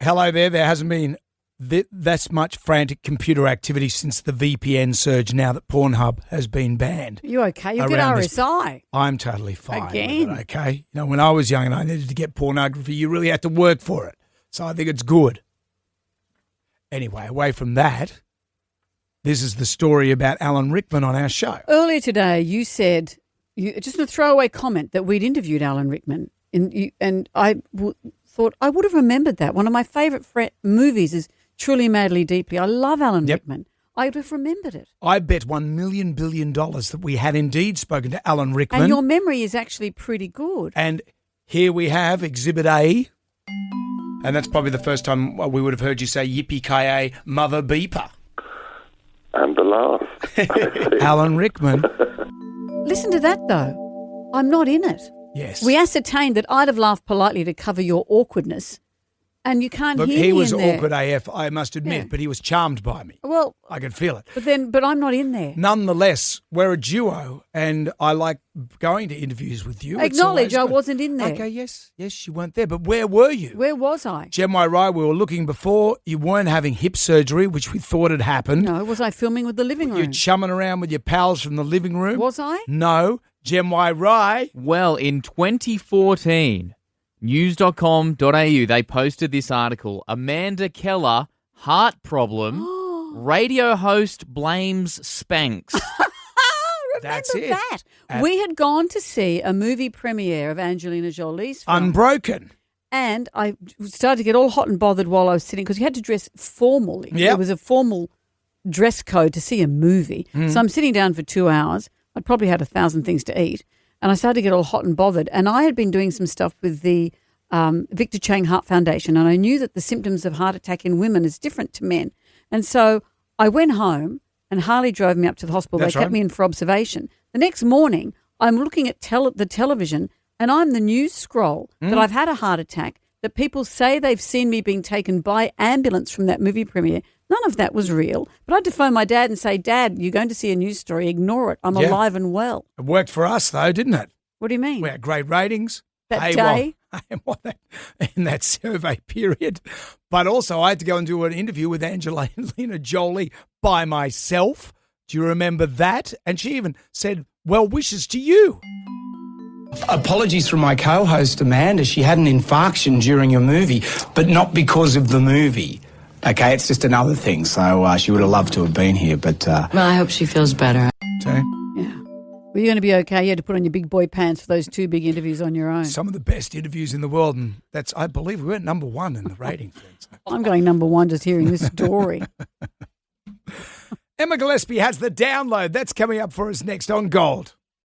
hello there. There hasn't been that's much frantic computer activity since the VPN surge now that Pornhub has been banned. You okay? You've got RSI. I'm totally fine Again. with it, okay? You know, when I was young and I needed to get pornography, you really had to work for it. So I think it's good. Anyway, away from that, this is the story about Alan Rickman on our show. Earlier today, you said, just a throwaway comment, that we'd interviewed Alan Rickman. And I thought I would have remembered that. One of my favourite movies is Truly, Madly, Deeply. I love Alan Rickman. I would have remembered it. I bet $1 billion that we had indeed spoken to Alan Rickman. And your memory is actually pretty good. And here we have Exhibit A. And that's probably the first time we would have heard you say yippee-ki-yay, mother beeper. And the last. Alan Rickman. Listen to that, though. I'm not in it. Yes. We ascertained that I'd have laughed politely to cover your awkwardness, and you can't hear me in there. He was awkward AF, I must admit, but he was charmed by me. Well, I could feel it. But I'm not in there. Nonetheless, we're a duo, and I like going to interviews with you. Acknowledge I wasn't in there. Okay, yes, you weren't there. But where were you? Where was I? Gem Y Rye, we were looking before. You weren't having hip surgery, which we thought had happened. No, was I filming with the living room? You're chumming around with your pals from the living room. Was I? No. Gem Y Rye. Well, in 2014, news.com.au, they posted this article. Amanda Keller, heart problem, radio host blames Spanx. That's it. That. We had gone to see a movie premiere of Angelina Jolie's film. Unbroken. And I started to get all hot and bothered while I was sitting because you had to dress formally. Yep. It was a formal dress code to see a movie. So I'm sitting down for 2 hours. I'd probably had 1,000 things to eat. And I started to get all hot and bothered. And I had been doing some stuff with the Victor Chang Heart Foundation, and I knew that the symptoms of heart attack in women is different to men. And so I went home, and Harley drove me up to the hospital. They kept me in for observation. The next morning, I'm looking at the television, and I'm the news scroll that I've had a heart attack, that people say they've seen me being taken by ambulance from that movie premiere. None of that was real. But I had to phone my dad and say, Dad, you're going to see a news story. Ignore it. I'm alive and well. It worked for us, though, didn't it? What do you mean? We had great ratings. That day? In that survey period. But also I had to go and do an interview with Angelina Jolie by myself. Do you remember that? And she even said, well wishes to you. Apologies from my co-host, Amanda. She had an infarction during your movie, but not because of the movie. Okay, it's just another thing. So she would have loved to have been here, but... Well, I hope she feels better. So, yeah. Were you going to be okay? You had to put on your big boy pants for those 2 big interviews on your own. some of the best interviews in the world, and that's, I believe, we went number 1 in the ratings. I'm going number 1 just hearing this story. Emma Gillespie has the download. That's coming up for us next on Gold.